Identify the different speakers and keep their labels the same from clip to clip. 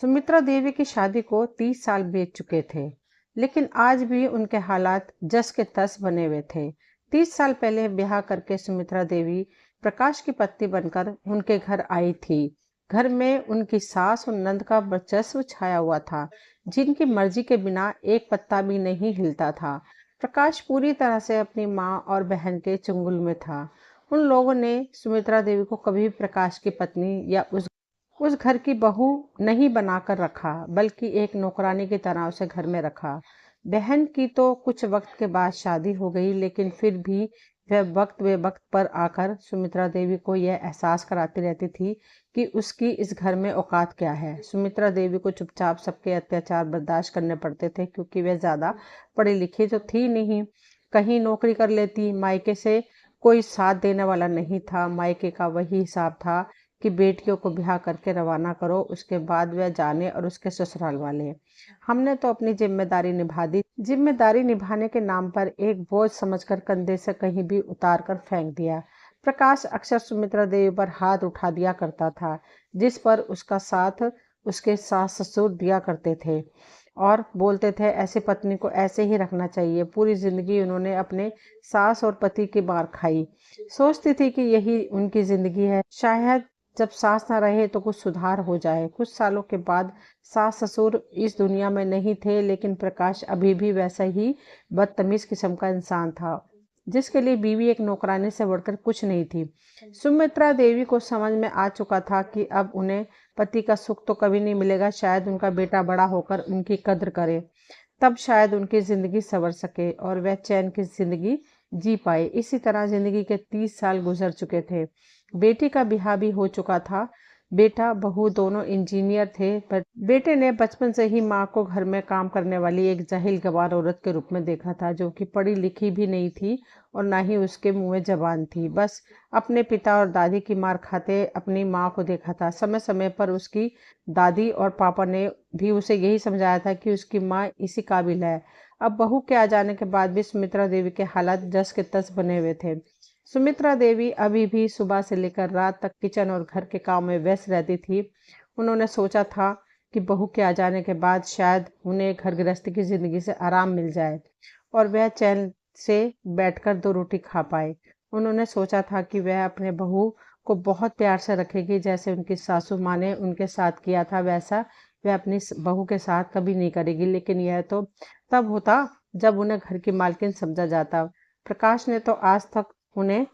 Speaker 1: सुमित्रा देवी की शादी को 30 साल बीत चुके थे, लेकिन आज भी उनके हालात जस के तस बने हुए थे। 30 साल पहले ब्याह करके सुमित्रा देवी प्रकाश की पत्नी बनकर उनके घर आई थी। घर में उनकी सास और नंद का वर्चस्व छाया हुआ था, जिनकी मर्जी के बिना एक पत्ता भी नहीं हिलता था। प्रकाश पूरी तरह से अपनी माँ और बहन के चंगुल में था। उन लोगों ने सुमित्रा देवी को कभी प्रकाश की पत्नी या उस घर की बहू नहीं बनाकर रखा, बल्कि एक नौकरानी की तरह उसे घर में रखा। बहन की तो कुछ वक्त के बाद शादी हो गई, लेकिन फिर भी वह वक्त वे वक्त पर आकर सुमित्रा देवी को यह एहसास कराती रहती थी कि उसकी इस घर में औकात क्या है। सुमित्रा देवी को चुपचाप सबके अत्याचार बर्दाश्त करने पड़ते थे, क्योंकि वह ज्यादा पढ़ी लिखी तो थी नहीं। कहीं नौकरी कर लेती, मायके से कोई साथ देने वाला नहीं था। मायके का वही हिसाब था कि बेटियों को ब्याह करके रवाना करो, उसके बाद वह जाने और उसके ससुराल वाले। हमने तो अपनी जिम्मेदारी निभा दी। जिम्मेदारी निभाने के नाम पर एक बोझ समझकर कंधे से कहीं भी उतार कर फेंक दिया। प्रकाश अक्सर सुमित्रा देवी पर हाथ उठा दिया करता था, जिस पर उसका साथ उसके सास ससुर दिया करते थे और बोलते थे ऐसी पत्नी को ऐसे ही रखना चाहिए। पूरी जिंदगी उन्होंने अपने सास और पति की मार खाई। सोचती थी कि यही उनकी जिंदगी है, शायद जब सास ना रहे तो कुछ सुधार हो जाए। कुछ सालों के बाद सास ससुर इस दुनिया में नहीं थे, लेकिन प्रकाश अभी भी वैसा ही बदतमीज किस्म का इंसान था, जिसके लिए बीवी एक नौकरानी से बढ़कर कुछ नहीं थी। सुमित्रा देवी को समझ में आ चुका था कि अब उन्हें पति का सुख तो कभी नहीं मिलेगा। शायद उनका बेटा बड़ा होकर उनकी कद्र करे, तब शायद उनकी जिंदगी संवर सके और वह चैन की जिंदगी जी पाए। इसी तरह जिंदगी के 30 साल गुजर चुके थे। बेटी का ब्याह भी हो चुका था। बेटा बहू दोनों इंजीनियर थे, पर बेटे ने बचपन से ही माँ को घर में काम करने वाली एक जाहिल गंवार औरत के रूप में देखा था, जो कि पढ़ी लिखी भी नहीं थी और ना ही उसके मुंह में जबान थी। बस अपने पिता और दादी की मार खाते अपनी माँ को देखा था। समय समय पर उसकी दादी और पापा ने भी उसे यही समझाया था कि उसकी माँ इसी काबिल है। अब बहू के आ जाने के बाद भी सुमित्रा देवी के हालात जस के तस बने हुए थे। सुमित्रा देवी अभी भी सुबह से लेकर रात तक किचन और घर के काम में व्यस्त रहती थी। उन्होंने सोचा था कि बहू के आ जाने के बाद शायद उन्हें घर गृहस्थी की जिंदगी से आराम मिल जाए और वह चैन से बैठकर दो रोटी खा पाए। उन्होंने सोचा था कि वह अपने बहू को बहुत प्यार से रखेगी, जैसे उनकी सासू माँ ने उनके साथ किया था, वैसा वह अपनी बहू के साथ कभी नहीं करेगी। लेकिन यह तो तब होता जब उन्हें घर की मालकिन समझा जाता। प्रकाश ने तो आज तक उन्हें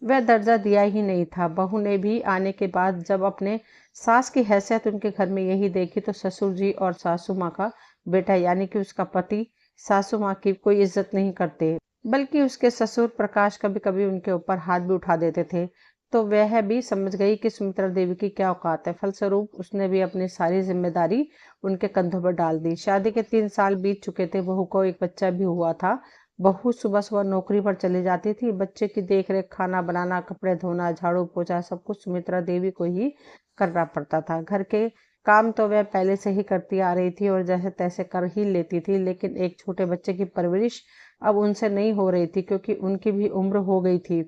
Speaker 1: वह दर्जा दिया ही नहीं था। बहू ने भी आने के बाद जब अपने सास की हैसियत उनके घर में यही देखी, तो ससुर जी और सासू माँ का बेटा यानी कि उसका पति सासू माँ की कोई इज्जत नहीं करते, बल्कि उसके ससुर प्रकाश कभी कभी उनके ऊपर हाथ भी उठा देते थे। तो वह भी समझ गई कि सुमित्रा देवी की क्या औकात है। फलस्वरूप उसने भी अपनी सारी जिम्मेदारी उनके कंधों पर डाल दी। शादी के 3 साल बीत चुके थे। बहू को एक बच्चा भी हुआ था। बहू सुबह सुबह नौकरी पर चली जाती थी। बच्चे की देखरेख, खाना बनाना, कपड़े धोना, झाड़ू पोछा सब कुछ सुमित्रा देवी को ही करना पड़ता था। घर के काम तो वह पहले से ही करती आ रही थी और जैसे तैसे कर ही लेती थी, लेकिन एक छोटे बच्चे की परवरिश अब उनसे नहीं हो रही थी, क्योंकि उनकी भी उम्र हो गई थी।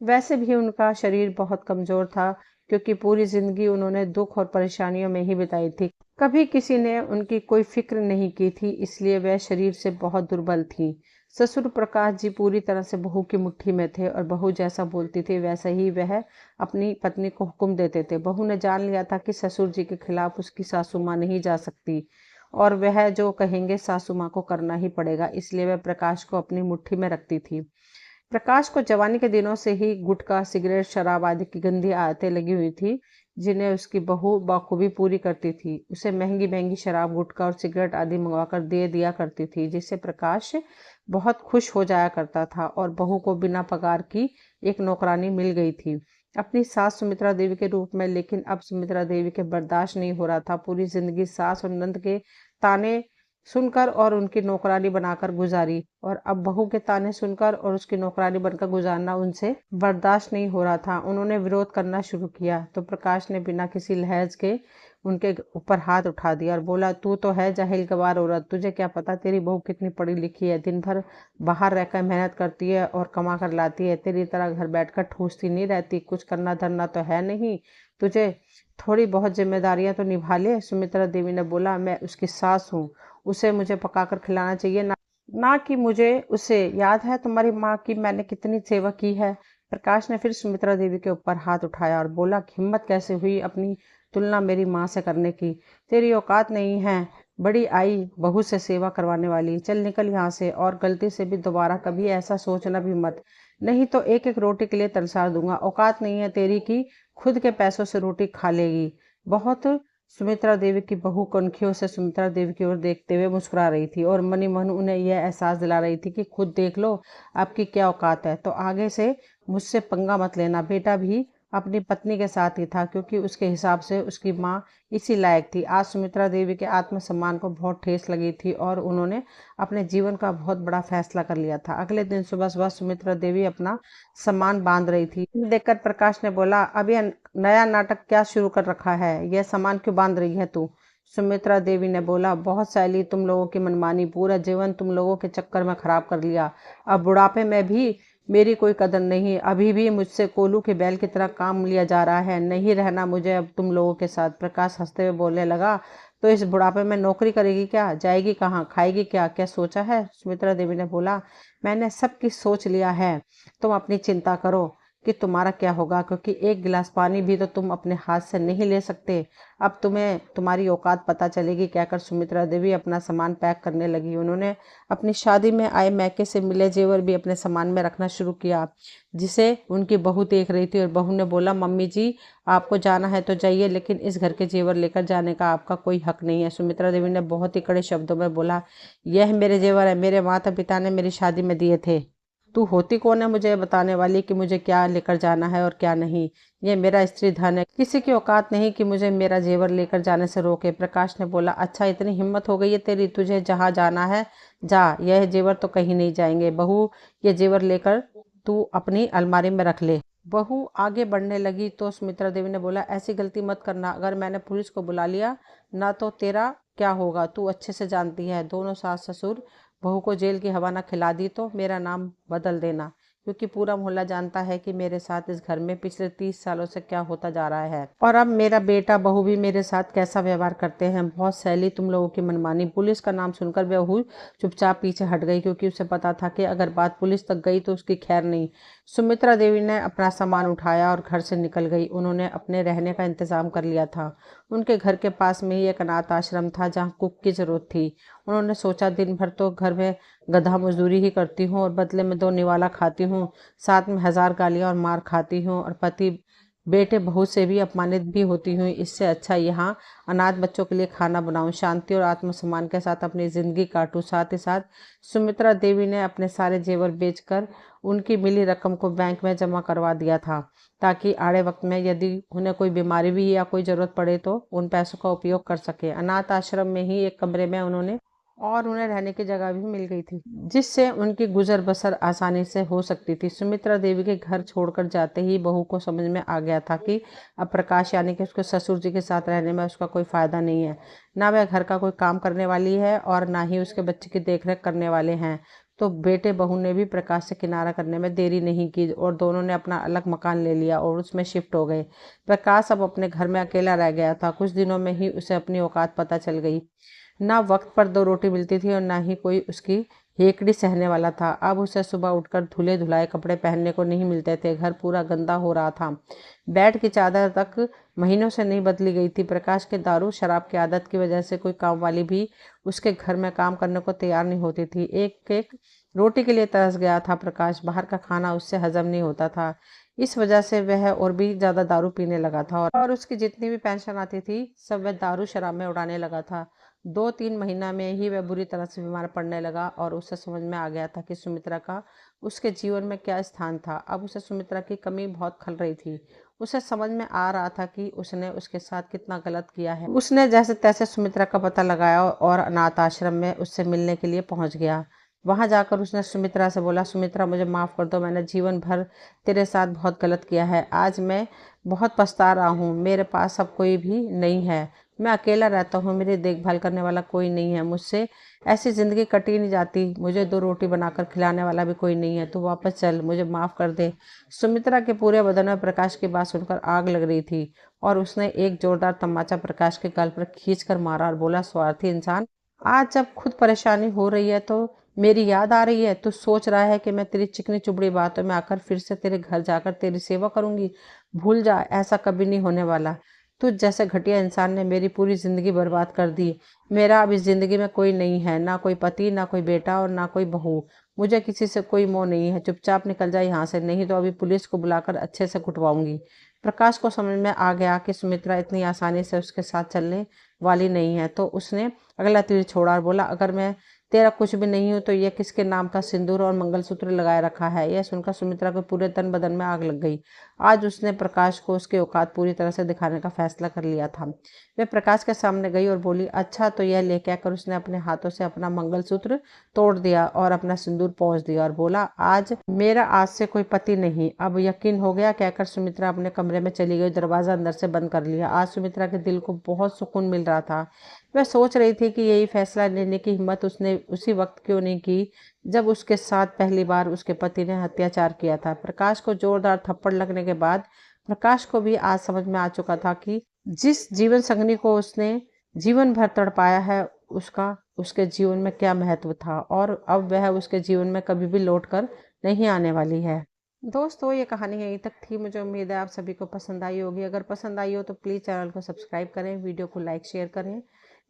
Speaker 1: वैसे भी उनका शरीर बहुत कमजोर था, क्योंकि पूरी जिंदगी उन्होंने दुख और परेशानियों में ही बिताई थी। कभी किसी ने उनकी कोई फिक्र नहीं की थी, इसलिए वह शरीर से बहुत दुर्बल थी। ससुर प्रकाश जी पूरी तरह से बहू की मुट्ठी में थे और बहू जैसा बोलती थी वैसा ही वह अपनी पत्नी को हुक्म देते थे। बहू ने जान लिया था कि ससुर जी के खिलाफ उसकी सासू माँ नहीं जा सकती और वह जो कहेंगे सासू माँ को करना ही पड़ेगा, इसलिए वह प्रकाश को अपनी मुट्ठी में रखती थी। प्रकाश को जवानी के दिनों से ही गुटखा, सिगरेट, शराब आदि की गंदी आदतें लगी हुई थी, जिन्हें उसकी बहू बखूबी पूरी करती थी। उसे महंगी महंगी शराब, गुटखा और सिगरेट आदि मंगवाकर दे दिया करती थी, जिससे प्रकाश बहुत खुश हो जाया करता था और बहू को बिना पगार की एक नौकरानी मिल गई थी, अपनी सास सुमित्रा देवी के रूप में। लेकिन अब सुमित्रा देवी के बर्दाश्त नहीं हो रहा था। पूरी जिंदगी सास और नंद के ताने सुनकर और उनकी नौकरानी बनाकर गुजारी, और अब बहू के ताने सुनकर और उसकी नौकरानी बनकर गुजारना उनसे बर्दाश्त नहीं हो रहा था। उन्होंने विरोध करना शुरू किया तो प्रकाश ने बिना किसी लहज के उनके ऊपर हाथ उठा दिया और बोला, तू तो है जाहिल गवार औरत, तुझे क्या पता तेरी बहू कितनी पढ़ी लिखी है, दिन भर बाहर रहकर मेहनत करती है और कमा कर लाती है, तेरी तरह घर बैठकर ठूसती नहीं रहती, कुछ करना धरना तो है नहीं तुझे। थोड़ी बहुत जिम्मेदारियां तो निभा ले। सुमित्रा देवी ने बोला, मैं उसकी सास हूँ, उसे मुझे पकाकर खिलाना चाहिए ना, ना कि मुझे उसे। याद है तुम्हारी माँ की मैंने कितनी सेवा की है। प्रकाश ने फिर सुमित्रा देवी के ऊपर हाथ उठाया और बोला, हिम्मत कैसे हुई अपनी तुलना मेरी माँ से करने की? तेरी औकात नहीं है बड़ी आई बहू से सेवा करवाने वाली। चल निकल यहाँ से, और गलती से भी दोबारा कभी ऐसा सोचना भी मत, नहीं तो एक एक रोटी के लिए तरसार दूंगा। औकात नहीं है तेरी की खुद के पैसों से रोटी खा लेगी। बहुत। सुमित्रा देवी की बहू कनखियों से सुमित्रा देवी की ओर देखते हुए मुस्कुरा रही थी और मनी मन उन्हें यह एहसास दिला रही थी कि खुद देख लो आपकी क्या औकात है, तो आगे से मुझसे पंगा मत लेना। बेटा भी अपनी पत्नी के साथ ही था, क्योंकि उसके हिसाब से उसकी माँ इसी लायक थी। आज सुमित्रा देवी के आत्मसम्मान को बहुत ठेस लगी थी और उन्होंने अपने जीवन का बहुत बड़ा फैसला कर लिया था। अगले दिन सुबह सुबह सुमित्रा देवी अपना सामान बांध रही थी। देखकर प्रकाश ने बोला, अब यह नया नाटक क्या शुरू कर रखा है? यह सामान क्यों बांध रही है तू? सुमित्रा देवी ने बोला, बहुत सैली तुम लोगों की मनमानी, पूरा जीवन तुम लोगों के चक्कर में खराब कर लिया। अब बुढ़ापे में भी मेरी कोई कदर नहीं। अभी भी मुझसे कोलू के बैल की तरह काम लिया जा रहा है। नहीं रहना मुझे अब तुम लोगों के साथ। प्रकाश हंसते हुए बोलने लगा, तो इस बुढ़ापे में नौकरी करेगी क्या? जाएगी कहाँ? खाएगी क्या? क्या सोचा है? सुमित्रा देवी ने बोला, मैंने सब कुछ सोच लिया है, तुम अपनी चिंता करो कि तुम्हारा क्या होगा, क्योंकि एक गिलास पानी भी तो तुम अपने हाथ से नहीं ले सकते। अब तुम्हें तुम्हारी औकात पता चलेगी। कहकर सुमित्रा देवी अपना सामान पैक करने लगी। उन्होंने अपनी शादी में आए मैके से मिले जेवर भी अपने सामान में रखना शुरू किया, जिसे उनकी बहू देख रही थी। और बहू ने बोला, मम्मी जी आपको जाना है तो जाइए, लेकिन इस घर के जेवर लेकर जाने का आपका कोई हक नहीं है। सुमित्रा देवी ने बहुत ही कड़े शब्दों में बोला, यह मेरे जेवर है, मेरे माता पिता ने मेरी शादी में दिए थे। तू होती कौन है मुझे बताने वाली कि मुझे क्या लेकर जाना है और क्या नहीं? ये मेरा स्त्री धन है, किसी की औकात नहीं कि मुझे मेरा जेवर लेकर जाने से रोके। प्रकाश ने बोला, अच्छा इतनी हिम्मत हो गई है तेरी, तुझे जहाँ जाना है जा, यह जेवर तो कहीं नहीं जाएंगे। बहू ये जेवर लेकर तू अपनी अलमारी में रख ले। बहू आगे बढ़ने लगी तो सुमित्रा देवी ने बोला, ऐसी गलती मत करना, अगर मैंने पुलिस को बुला लिया ना तो तेरा क्या होगा तू अच्छे से जानती है। दोनों सास ससुर बहू को जेल की हवा ना खिला दी तो मेरा नाम बदल देना, क्योंकि पूरा मोहल्ला जानता है कि मेरे साथ इस घर में पिछले 30 सालों से क्या होता जा रहा है, और अब मेरा बेटा बहू भी मेरे साथ कैसा व्यवहार करते हैं। बहुत सैली तुम लोगों की मनमानी। पुलिस का नाम सुनकर बहू चुपचाप पीछे हट गई, क्योंकि उसे पता था कि अगर बात पुलिस तक गई तो उसकी खैर नहीं। सुमित्रा देवी ने अपना सामान उठाया और घर से निकल गई। उन्होंने अपने रहने का इंतजाम कर लिया था। उनके घर के पास में ही एक अनाथ आश्रम था जहाँ कुक की जरूरत थी। उन्होंने सोचा, दिन भर तो घर में गधा मजदूरी ही करती हूँ और बदले में 2 निवाला खाती हूँ, साथ में 1000 गालियाँ और मार खाती हूँ, और पति बेटे बहू से भी अपमानित भी होती हूँ। इससे अच्छा यहाँ अनाथ बच्चों के लिए खाना बनाऊं, शांति और आत्मसम्मान के साथ अपनी ज़िंदगी काटूं। साथ ही साथ सुमित्रा देवी ने अपने सारे जेवर बेचकर उनकी मिली रकम को बैंक में जमा करवा दिया था, ताकि आड़े वक्त में यदि उन्हें कोई बीमारी भी या कोई ज़रूरत पड़े तो उन पैसों का उपयोग कर सके। अनाथ आश्रम में ही एक कमरे में उन्हें रहने की जगह भी मिल गई थी, जिससे उनकी गुजर बसर आसानी से हो सकती थी। सुमित्रा देवी के घर छोड़कर जाते ही बहू को समझ में आ गया था कि अब प्रकाश यानी कि उसके ससुर जी के साथ रहने में उसका कोई फायदा नहीं है। ना वह घर का कोई काम करने वाली है और ना ही उसके बच्चे की देखरेख करने वाले हैं। तो बेटे बहू ने भी प्रकाश से किनारा करने में देरी नहीं की और दोनों ने अपना अलग मकान ले लिया और उसमें शिफ्ट हो गए। प्रकाश अब अपने घर में अकेला रह गया था। कुछ दिनों में ही उसे अपनी औकात पता चल गई। ना वक्त पर 2 रोटी मिलती थी और ना ही कोई उसकी हेकड़ी सहने वाला था। अब उसे सुबह उठकर धुले धुलाए कपड़े पहनने को नहीं मिलते थे। घर पूरा गंदा हो रहा था। बेड की चादर तक महीनों से नहीं बदली गई थी। प्रकाश के दारू शराब की आदत की वजह से कोई काम वाली भी उसके घर में काम करने को तैयार नहीं होती थी। एक एक रोटी के लिए तरस गया था प्रकाश। बाहर का खाना उससे हजम नहीं होता था। इस वजह से वह और भी ज्यादा दारू पीने लगा था और उसकी जितनी भी पेंशन आती थी सब वह दारू शराब में उड़ाने लगा था। 2-3 महीना में ही वह बुरी तरह से बीमार पड़ने लगा और उसे समझ में आ गया था कि सुमित्रा का उसके जीवन में क्या स्थान था। अब उसे सुमित्रा की कमी बहुत खल रही थी। उसे समझ में आ रहा था कि उसने उसके साथ कितना गलत किया है। उसने जैसे तैसे सुमित्रा का पता लगाया और अनाथ आश्रम में उससे मिलने के लिए पहुंच गया। वहां जाकर उसने सुमित्रा से बोला, सुमित्रा मुझे माफ़ कर दो, मैंने जीवन भर तेरे साथ बहुत गलत किया है। आज मैं बहुत पछता रहा हूँ। मेरे पास अब कोई भी नहीं है। मैं अकेला रहता हूँ, मेरी देखभाल करने वाला कोई नहीं है, मुझसे ऐसी ज़िंदगी कटी नहीं जाती, मुझे 2 रोटी बनाकर खिलाने वाला भी कोई नहीं है, तू वापस चल, मुझे माफ़ कर दे। सुमित्रा के पूरे बदन में प्रकाश की बात सुनकर आग लग रही थी और उसने एक जोरदार तमाचा प्रकाश के गाल पर खींचकर मारा और बोला, स्वार्थी इंसान, आज जब खुद परेशानी हो रही है तो मेरी याद आ रही है? तू सोच रहा है कि मैं तेरी चिकनी चुपड़ी बातों में आकर फिर से तेरे घर जाकर तेरी सेवा करूंगी? भूल जा, ऐसा कभी नहीं होने वाला। तुझ जैसे घटिया इंसान ने मेरी पूरी जिंदगी बर्बाद कर दी। मेरा अब इस जिंदगी में कोई नहीं है, ना कोई पति, ना कोई बेटा और ना कोई बहू। मुझे किसी से कोई मोह नहीं है, चुपचाप निकल जा यहाँ से, नहीं तो अभी पुलिस को बुलाकर अच्छे से कुटवाऊंगी। प्रकाश को समझ में आ गया कि सुमित्रा इतनी आसानी से उसके साथ चलने वाली नहीं है, तो उसने अगला तीर छोड़ा और बोला, अगर मैं तेरा कुछ भी नहीं हूं तो यह किसके नाम का सिंदूर और मंगलसूत्र लगाए रखा है? यह सुनकर सुमित्रा को पूरे तन बदन में आग लग गई। आज उसने प्रकाश को उसकी औकात पूरी तरह से दिखाने का फैसला कर लिया था। वह प्रकाश के सामने गई और बोली, अच्छा तो यह ले, कहकर उसने अपने हाथों से अपना मंगलसूत्र तोड़ दिया और अपना सिंदूर पोंछ दिया और बोला, आज से कोई पति नहीं, अब यकीन हो गया? कहकर सुमित्रा अपने कमरे में चली गई, दरवाजा अंदर से बंद कर लिया। आज सुमित्रा के दिल को बहुत सुकून मिल रहा था। वह सोच रही थी कि यही फैसला लेने की हिम्मत उसने उसी वक्त क्यों नहीं की जब उसके साथ पहली बार उसके पति ने अत्याचार किया था। प्रकाश को जोरदार थप्पड़ लगने के बाद प्रकाश को भी आज समझ में आ चुका था कि जिस जीवन संगनी को उसने जीवन भर तड़पाया है, उसका उसके जीवन में क्या महत्व था और अब वह उसके जीवन में कभी भी लौट कर नहीं आने वाली है। दोस्तों, ये कहानी यहीं तक थी। मुझे उम्मीद है आप सभी को पसंद आई होगी। अगर पसंद आई हो तो प्लीज़ चैनल को सब्सक्राइब करें, वीडियो को लाइक शेयर करें।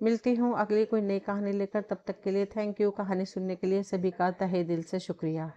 Speaker 1: मिलती हूँ अगली कोई नई कहानी लेकर, तब तक के लिए थैंक यू। कहानी सुनने के लिए सभी का तहे दिल से शुक्रिया।